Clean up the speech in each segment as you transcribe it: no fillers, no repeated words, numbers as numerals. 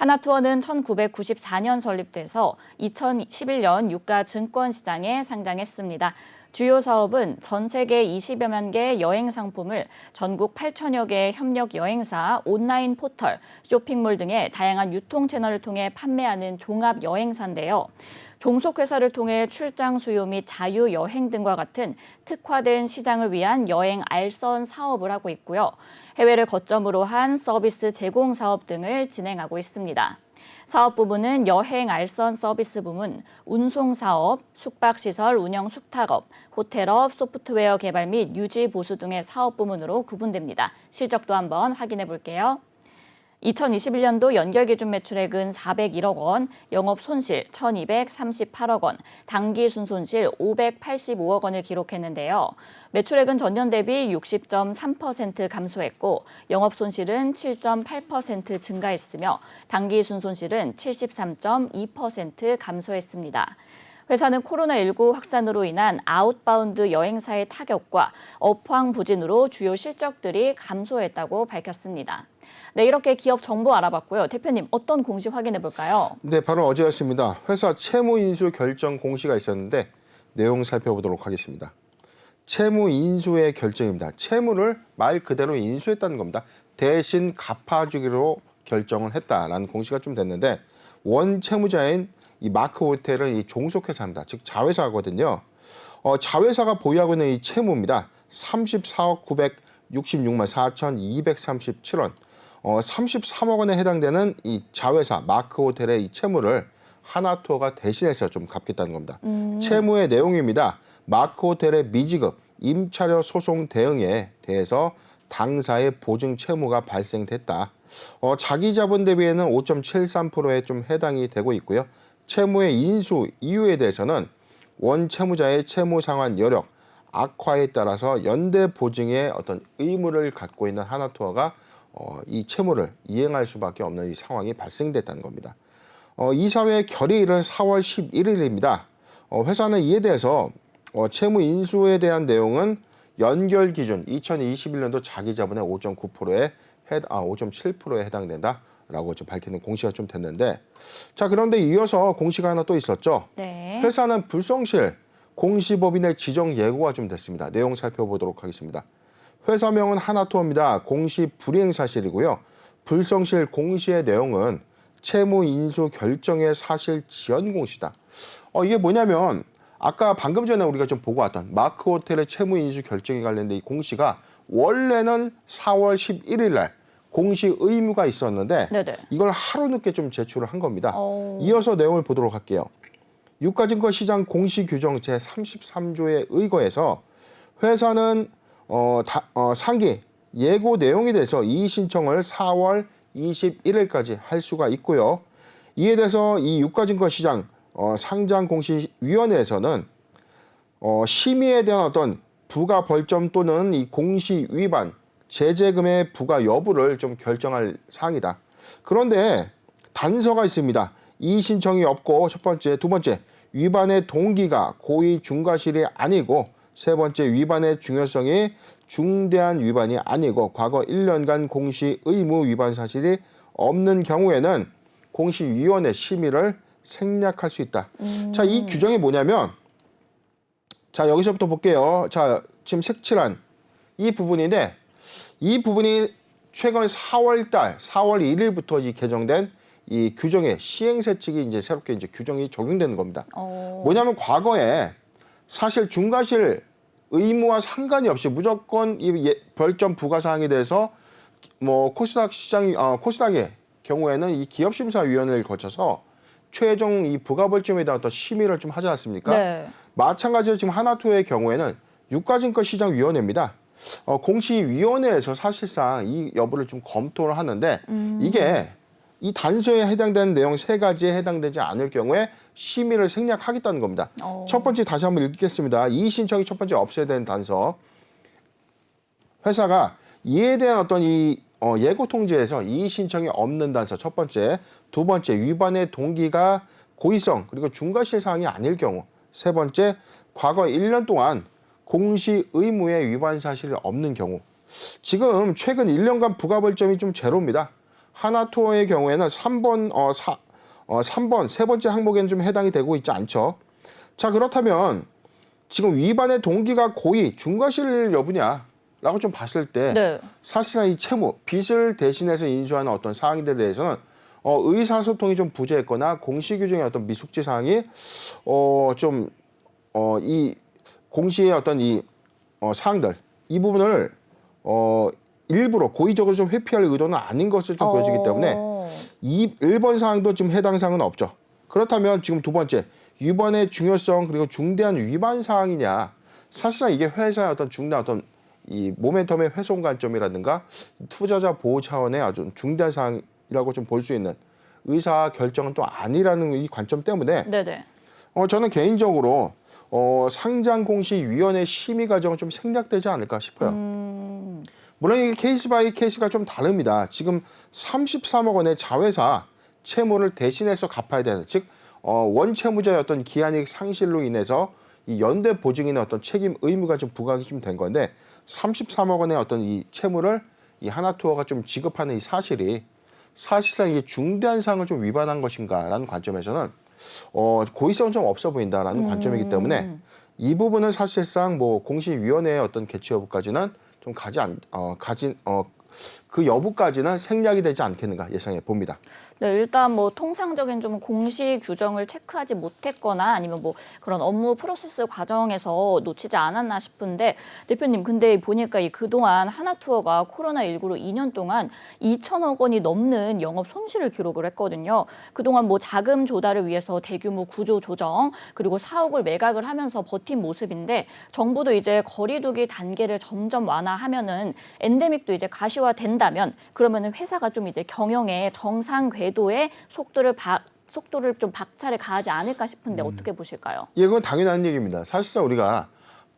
하나투어는 1994년 설립돼서 2011년 유가 증권시장에 상장했습니다. 주요 사업은 전 세계 20여만 개의 여행 상품을 전국 8천여 개의 협력 여행사, 온라인 포털, 쇼핑몰 등의 다양한 유통 채널을 통해 판매하는 종합 여행사인데요. 종속회사를 통해 출장 수요 및 자유 여행 등과 같은 특화된 시장을 위한 여행 알선 사업을 하고 있고요. 해외를 거점으로 한 서비스 제공 사업 등을 진행하고 있습니다. 사업 부문은 여행 알선 서비스 부문, 운송 사업, 숙박시설 운영 숙탁업, 호텔업, 소프트웨어 개발 및 유지 보수 등의 사업 부문으로 구분됩니다. 실적도 한번 확인해 볼게요. 2021년도 연결 기준 매출액은 401억 원, 영업 손실 1,238억 원, 당기 순손실 585억 원을 기록했는데요. 매출액은 전년 대비 60.3% 감소했고 영업 손실은 7.8% 증가했으며 당기 순손실은 73.2% 감소했습니다. 회사는 코로나19 확산으로 인한 아웃바운드 여행사의 타격과 업황 부진으로 주요 실적들이 감소했다고 밝혔습니다. 네, 이렇게 기업 정보 알아봤고요. 대표님, 어떤 공시 확인해 볼까요? 네, 바로 어제였습니다. 회사 채무 인수 결정 공시가 있었는데 내용 살펴보도록 하겠습니다. 채무 인수의 결정입니다. 채무를 말 그대로 인수했다는 겁니다. 대신 갚아주기로 결정을 했다라는 공시가 좀 됐는데 원 채무자인 이 마크 호텔은 이 종속회사입니다. 즉 자회사거든요. 자회사가 보유하고 있는 이 채무입니다. 34억 966만 4,237원. 33억 원에 해당되는 이 자회사 마크 호텔의 이 채무를 하나투어가 대신해서 좀 갚겠다는 겁니다. 채무의 내용입니다. 마크 호텔의 미지급, 임차료 소송 대응에 대해서 당사의 보증 채무가 발생됐다. 자기 자본 대비에는 5.73%에 좀 해당이 되고 있고요. 채무의 인수 이유에 대해서는 원 채무자의 채무 상환 여력, 악화에 따라서 연대 보증의 어떤 의무를 갖고 있는 하나투어가 이 채무를 이행할 수밖에 없는 이 상황이 발생됐다는 겁니다. 이사회 결의일은 4월 11일입니다. 회사는 이에 대해서 채무 인수에 대한 내용은 연결 기준 2021년도 자기 자본의 5.9%에 5.7%에 해당된다라고 좀 밝히는 공시가 좀 됐는데, 자, 그런데 이어서 공시가 하나 또 있었죠. 네. 회사는 불성실 공시법인의 지정 예고가 좀 됐습니다. 내용 살펴보도록 하겠습니다. 회사명은 하나투어입니다. 공시 불이행 사실이고요. 불성실 공시의 내용은 채무 인수 결정의 사실 지연 공시다. 이게 뭐냐면 아까 방금 전에 우리가 좀 보고 왔던 마크 호텔의 채무 인수 결정에 관련된 이 공시가 원래는 4월 11일 날 공시 의무가 있었는데 네네. 이걸 하루 늦게 좀 제출을 한 겁니다. 이어서 내용을 보도록 할게요. 유가증권시장 공시규정 제33조에 의거해서 회사는 상기 예고 내용에 대해서 이의 신청을 4월 21일까지 할 수가 있고요. 이에 대해서 이 유가증권시장 상장공시위원회에서는 심의에 대한 어떤 부가 벌점 또는 이 공시 위반 제재금의 부과 여부를 좀 결정할 사항이다. 그런데 단서가 있습니다. 이의 신청이 없고 첫 번째, 두 번째 위반의 동기가 고의 중과실이 아니고 세 번째 위반의 중요성이 중대한 위반이 아니고 과거 1년간 공시 의무 위반 사실이 없는 경우에는 공시위원회 심의를 생략할 수 있다. 자, 이 규정이 뭐냐면 자, 여기서부터 볼게요. 자, 지금 색칠한 이 부분인데 이 부분이 최근 4월 1일부터 개정된 이 규정의 시행세칙이 이제 새롭게 이제 규정이 적용되는 겁니다. 뭐냐면 과거에 사실 중과실 의무와 상관이 없이 무조건 이 벌점 부과 사항에 대해서 뭐 코스닥의 경우에는 이 기업심사위원회를 거쳐서 최종 이 부가 벌점에 대한 어떤 심의를 좀 하지 않습니까? 네. 마찬가지로 지금 하나투어의 경우에는 유가증권시장위원회입니다. 공시위원회에서 사실상 이 여부를 좀 검토를 하는데 이게 이 단서에 해당되는 내용 세 가지에 해당되지 않을 경우에 심의를 생략하겠다는 겁니다. 첫 번째 다시 한번 읽겠습니다. 이의 신청이 첫 번째 없애야 되는 단서. 회사가 이에 대한 어떤 이 예고 통지에서 이의 신청이 없는 단서 첫 번째, 두 번째 위반의 동기가 고의성 그리고 중과실 사항이 아닐 경우, 세 번째 과거 1년 동안 공시 의무의 위반 사실이 없는 경우. 지금 최근 1년간 부가벌점이 좀 제로입니다. 하나투어의 경우에는 3번 세 번째 항목에는 좀 해당이 되고 있지 않죠. 자, 그렇다면 지금 위반의 동기가 고의, 중과실 여부냐라고 좀 봤을 때 네. 사실상 이 채무, 빚을 대신해서 인수하는 어떤 사항들에 대해서는 의사소통이 좀 부재했거나 공시규정의 어떤 미숙지 사항이 이 공시의 어떤 이 사항들 이 부분을 일부러 고의적으로 좀 회피할 의도는 아닌 것을 좀 보여지기 때문에 이 1번 사항도 지금 해당 사항은 없죠. 그렇다면 지금 두 번째 위반의 중요성 그리고 중대한 위반 사항이냐 사실상 이게 회사의 어떤 중대한 어떤 이 모멘텀의 훼손 관점이라든가 투자자 보호 차원의 아주 중대한 사항이라고 좀 볼 수 있는 의사 결정은 또 아니라는 이 관점 때문에 네네. 저는 개인적으로 상장공시위원회 심의 과정은 좀 생략되지 않을까 싶어요. 물론 이게 케이스 바이 케이스가 좀 다릅니다. 지금 33억 원의 자회사 채무를 대신해서 갚아야 되는, 즉 원채무자의 어떤 기한이익 상실로 인해서 이 연대 보증인의 어떤 책임 의무가 좀 부과가 좀 된 건데 33억 원의 어떤 이 채무를 이 하나투어가 좀 지급하는 이 사실이 사실상 이게 중대한 사항을 좀 위반한 것인가라는 관점에서는 고의성은 좀 없어 보인다라는 관점이기 때문에 이 부분은 사실상 뭐 공시위원회의 어떤 개최 여부까지는 좀 그 여부까지는 생략이 되지 않겠는가 예상해 봅니다. 네, 일단 뭐 통상적인 좀 공시 규정을 체크하지 못했거나 아니면 뭐 그런 업무 프로세스 과정에서 놓치지 않았나 싶은데 대표님 근데 보니까 이 그동안 하나투어가 코로나19로 2년 동안 2천억 원이 넘는 영업 손실을 기록을 했거든요. 그동안 뭐 자금 조달을 위해서 대규모 구조 조정 그리고 사옥을 매각을 하면서 버틴 모습인데 정부도 이제 거리두기 단계를 점점 완화하면은 엔데믹도 이제 가시화된다면 그러면은 회사가 좀 이제 경영에 정상 궤도의 속도를 좀 박차를 가하지 않을까 싶은데 어떻게 보실까요? 예, 그건 당연한 얘기입니다. 사실상 우리가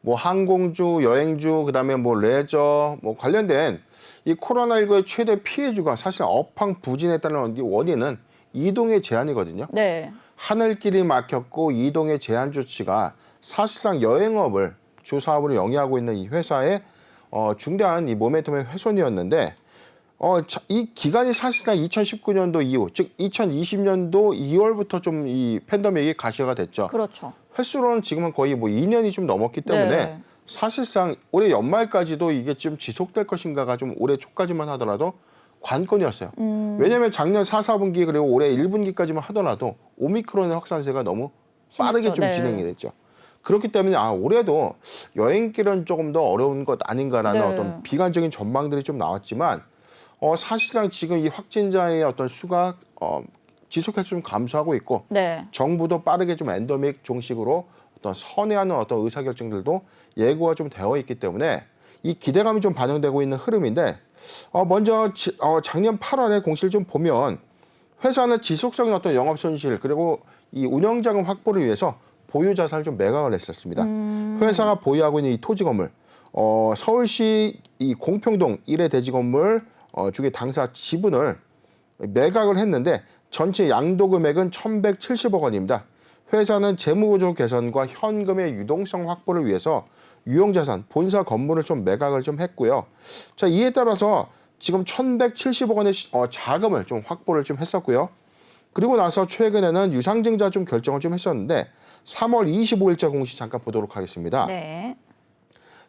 뭐 항공주, 여행주, 그다음에 뭐 레저, 뭐 관련된 이 코로나19의 최대 피해주가 사실 업황 부진에 따른 원인은 이동의 제한이거든요. 네. 하늘길이 막혔고 이동의 제한 조치가 사실상 여행업을 주 사업으로 영위하고 있는 이 회사의 중대한 이 모멘텀의 훼손이었는데 이 기간이 사실상 2019년도 이후, 즉 2020년도 2월부터 좀 이 팬데믹이 가시화가 됐죠. 그렇죠. 횟수로는 지금은 거의 뭐 2년이 좀 넘었기 때문에 네. 사실상 올해 연말까지도 이게 좀 지속될 것인가가 좀 올해 초까지만 하더라도 관건이었어요. 왜냐하면 작년 4, 4분기 그리고 올해 1분기까지만 하더라도 오미크론의 확산세가 너무 빠르게 심했죠. 좀 네. 진행이 됐죠. 그렇기 때문에 올해도 여행길은 조금 더 어려운 것 아닌가라는 네. 어떤 비관적인 전망들이 좀 나왔지만 사실상 지금 이 확진자의 어떤 수가 지속해서 좀 감소하고 있고 네. 정부도 빠르게 좀 엔데믹 종식으로 어떤 선회하는 어떤 의사결정들도 예고가 좀 되어 있기 때문에 이 기대감이 좀 반영되고 있는 흐름인데 먼저 작년 8월에 공시를 좀 보면 회사는 지속적인 어떤 영업 손실 그리고 이 운영자금 확보를 위해서 보유 자산을 좀 매각을 했었습니다. 회사가 보유하고 있는 이 토지 건물, 서울시 이 공평동 1회 대지 건물 주계 당사 지분을 매각을 했는데 전체 양도 금액은 1,170억 원입니다. 회사는 재무구조 개선과 현금의 유동성 확보를 위해서 유용자산, 본사 건물을 좀 매각을 좀 했고요. 자, 이에 따라서 지금 1,170억 원의 자금을 좀 확보를 좀 했었고요. 그리고 나서 최근에는 유상증자 좀 결정을 좀 했었는데 3월 25일자 공시 잠깐 보도록 하겠습니다. 네.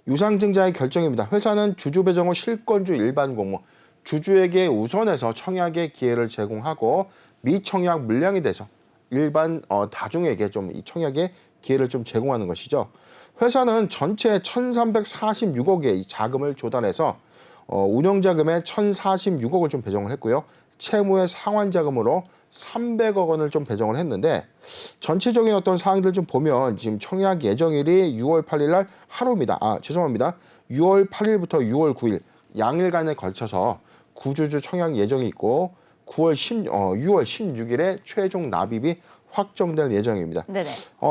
유상증자의 결정입니다. 회사는 주주 배정 후 실권주 일반 공모, 주주에게 우선해서 청약의 기회를 제공하고 미청약 물량이 돼서 일반 다중에게 좀 이 청약의 기회를 좀 제공하는 것이죠. 회사는 전체 1,346억의 이 자금을 조달해서 운영자금에 1,046억을 좀 배정을 했고요. 채무의 상환자금으로 300억 원을 좀 배정을 했는데 전체적인 어떤 사항들을 좀 보면 지금 청약 예정일이 6월 8일 날 하루입니다. 죄송합니다. 6월 8일부터 6월 9일 양일간에 걸쳐서 구주주 청약 예정이 있고 6월 16일에 최종 납입이 확정될 예정입니다. 네네.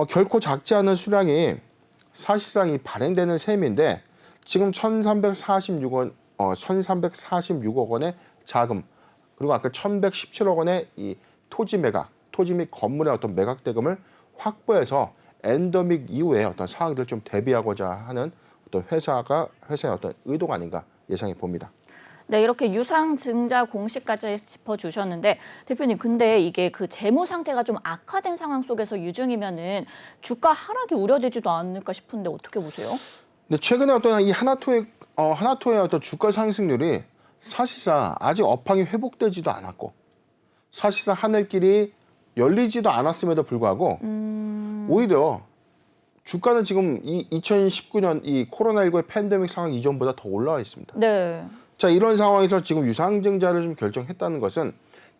결코 작지 않은 수량이 사실상 이 발행되는 셈인데 지금 1,346억 원의 자금 그리고 아까 1,117억 원의 이 토지 매각, 토지 및 건물의 어떤 매각 대금을 확보해서 엔데믹 이후에 어떤 상황들을 좀 대비하고자 하는 어떤 회사의 어떤 의도가 아닌가 예상해 봅니다. 네, 이렇게 유상증자 공시까지 짚어주셨는데 대표님, 근데 이게 그 재무 상태가 좀 악화된 상황 속에서 유증이면은 주가 하락이 우려되지도 않을까 싶은데 어떻게 보세요? 근데 최근에 어떤 이 하나토의 어떤 주가 상승률이 사실상 아직 업황이 회복되지도 않았고 사실상 하늘길이 열리지도 않았음에도 불구하고 오히려 주가는 지금 이 2019년 이 코로나19의 팬데믹 상황 이전보다 더 올라와 있습니다. 네. 자, 이런 상황에서 지금 유상증자를 좀 결정했다는 것은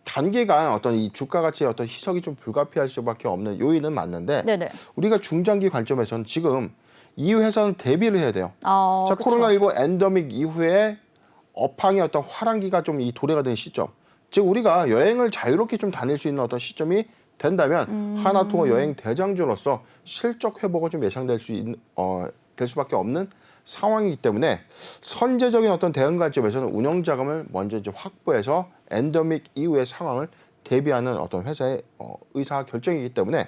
단기간 어떤 이 주가 가치의 어떤 희석이 좀 불가피할 수밖에 없는 요인은 맞는데 네네. 우리가 중장기 관점에서는 지금 이 회사는 대비를 해야 돼요. 자, 그쵸. 코로나19 엔더믹 이후에 업황의 어떤 화랑기가 좀 이 도래가 된 시점. 즉 우리가 여행을 자유롭게 좀 다닐 수 있는 어떤 시점이 된다면 하나투어 여행 대장주로서 실적 회복을 좀 예상될 될 수밖에 없는 상황이기 때문에 선제적인 어떤 대응 관점에서는 운영 자금을 먼저 이제 확보해서 엔더믹 이후의 상황을 대비하는 어떤 회사의 의사 결정이기 때문에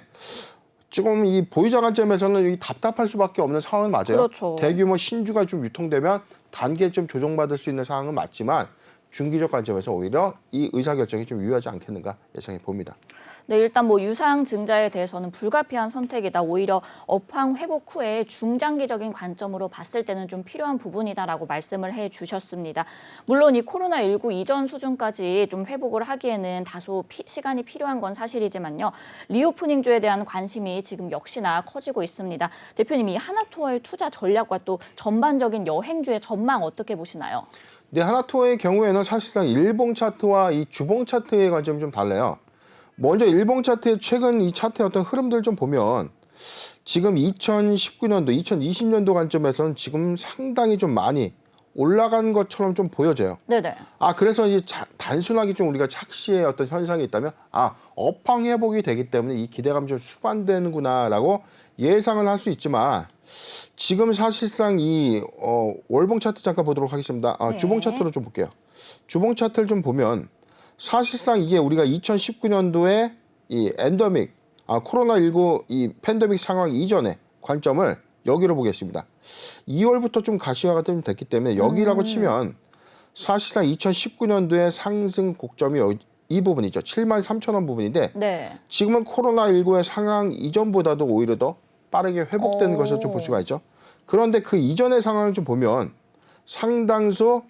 지금 이 보유자 관점에서는 이 답답할 수밖에 없는 상황은 맞아요. 그렇죠. 대규모 신주가 좀 유통되면 단계에 좀 조정받을 수 있는 상황은 맞지만 중기적 관점에서 오히려 이 의사 결정이 좀 유효하지 않겠는가 예상해 봅니다. 네, 일단 뭐 유상증자에 대해서는 불가피한 선택이다. 오히려 업황 회복 후에 중장기적인 관점으로 봤을 때는 좀 필요한 부분이다라고 말씀을 해주셨습니다. 물론 이 코로나19 이전 수준까지 좀 회복을 하기에는 다소 시간이 필요한 건 사실이지만요. 리오프닝주에 대한 관심이 지금 역시나 커지고 있습니다. 대표님이 하나투어의 투자 전략과 또 전반적인 여행주의 전망 어떻게 보시나요? 네, 하나투어의 경우에는 사실상 일봉 차트와 이 주봉 차트의 관점이 좀 달라요. 먼저 일봉 차트의 최근 이 차트의 어떤 흐름들 좀 보면 지금 2019년도, 2020년도 관점에서는 지금 상당히 좀 많이 올라간 것처럼 좀 보여져요. 네네. 그래서 이제 단순하게 좀 우리가 착시의 어떤 현상이 있다면 업황 회복이 되기 때문에 이 기대감이 좀 수반되는구나라고 예상을 할 수 있지만 지금 사실상 이 월봉 차트 잠깐 보도록 하겠습니다. 네. 주봉 차트로 좀 볼게요. 주봉 차트를 좀 보면 사실상 이게 우리가 2019년도에 이 엔더믹, 코로나19 이 팬데믹 상황 이전의 관점을 여기로 보겠습니다. 2월부터 좀 가시화가 좀 됐기 때문에 여기라고 치면 사실상 2019년도에 상승 곡점이 이 부분이죠. 73,000원 부분인데 네. 지금은 코로나19의 상황 이전보다도 오히려 더 빠르게 회복된 것을 좀 볼 수가 있죠. 그런데 그 이전의 상황을 좀 보면 상당수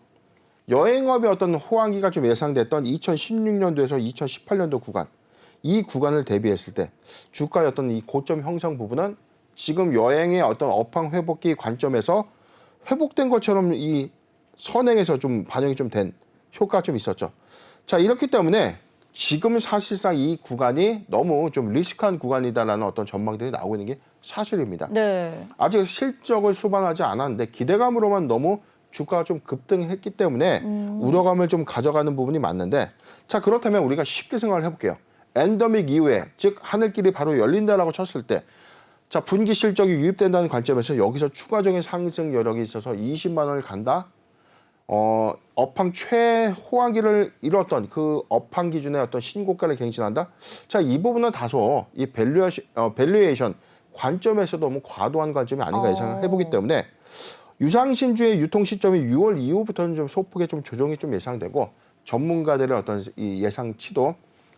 여행업의 어떤 호황기가 좀 예상됐던 2016년도에서 2018년도 구간, 이 구간을 대비했을 때 주가의 어떤 이 고점 형성 부분은 지금 여행의 어떤 업황 회복기 관점에서 회복된 것처럼 이 선행에서 좀 반영이 좀 된 효과가 좀 있었죠. 자, 이렇기 때문에 지금 사실상 이 구간이 너무 좀 리스크한 구간이다라는 어떤 전망들이 나오고 있는 게 사실입니다. 네. 아직 실적을 수반하지 않았는데 기대감으로만 너무 주가가 좀 급등했기 때문에 우려감을 좀 가져가는 부분이 맞는데 자, 그렇다면 우리가 쉽게 생각을 해볼게요. 엔더믹 이후에 즉 하늘길이 바로 열린다라고 쳤을 때 자, 분기 실적이 유입된다는 관점에서 여기서 추가적인 상승 여력이 있어서 20만 원을 간다. 업황 최호황기를 이뤘던 그 업황 기준의 어떤 신고가를 갱신한다. 자, 이 부분은 다소 이 밸류에이션 관점에서 너무 과도한 관점이 아닌가 예상을 해보기 때문에 유상신주의 유통 시점이 6월 이후부터는 좀 소폭의 좀 조정이 좀 예상되고 전문가들의 어떤 이 예상치도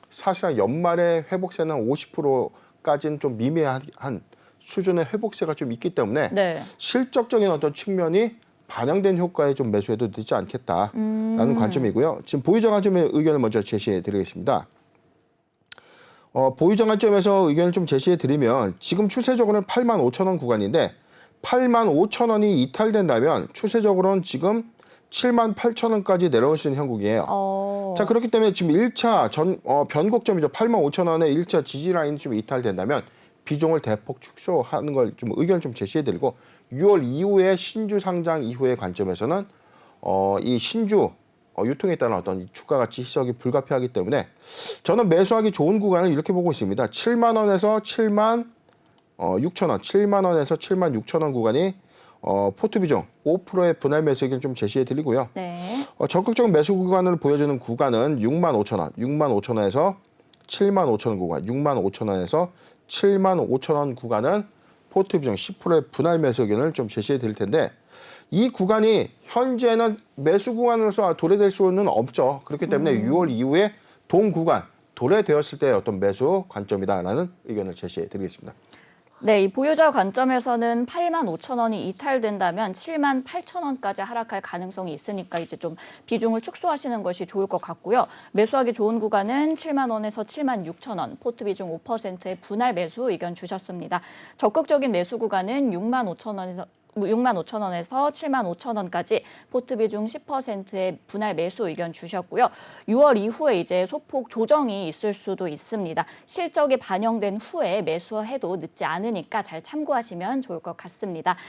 사실상 연말에 회복세는 50%까지는 좀 미미한 수준의 회복세가 좀 있기 때문에 네. 실적적인 어떤 측면이 반영된 효과에 좀 매수해도 되지 않겠다라는 관점이고요. 지금 보유자 관점의 의견을 먼저 제시해 드리겠습니다. 보유자 관점에서 의견을 좀 제시해 드리면 지금 추세적으로는 85,000원 구간인데 85,000원이 이탈된다면 추세적으로는 지금 78,000원까지 내려올 수 있는 형국이에요. 자, 그렇기 때문에 지금 1차 변곡점이죠. 85,000원의 1차 지지 라인이 좀 이탈된다면 비중을 대폭 축소하는 걸 좀 의견을 좀 제시해 드리고 6월 이후에 신주 상장 이후의 관점에서는 이 신주 유통에 따른 어떤 주가 가치 희석이 불가피하기 때문에 저는 매수하기 좋은 구간을 이렇게 보고 있습니다. 7만 원에서 7만 6천 원, 7만 원에서 7만 6천 원 구간이 포트 비중 5%의 분할 매수 의견 좀 제시해 드리고요. 네. 적극적인 매수 구간을 보여주는 구간은 6만 5천 원, 6만 5천 원에서 7만 5천 원 구간, 6만 5천 원에서 7만 5천 원 구간은 포트 비중 10%의 분할 매수 의견을 좀 제시해 드릴 텐데 이 구간이 현재는 매수 구간으로서 도래될 수는 없죠. 그렇기 때문에 6월 이후에 동 구간 도래되었을 때 어떤 매수 관점이다라는 의견을 제시해 드리겠습니다. 네, 이 보유자 관점에서는 8만 5천 원이 이탈된다면 7만 8천 원까지 하락할 가능성이 있으니까 이제 좀 비중을 축소하시는 것이 좋을 것 같고요. 매수하기 좋은 구간은 7만 원에서 7만 6천 원, 포트 비중 5%의 분할 매수 의견 주셨습니다. 적극적인 매수 구간은 6만 5천 원에서 7만 5천 원까지 포트 비중 10%의 분할 매수 의견 주셨고요. 6월 이후에 이제 소폭 조정이 있을 수도 있습니다. 실적이 반영된 후에 매수해도 늦지 않으니까 잘 참고하시면 좋을 것 같습니다.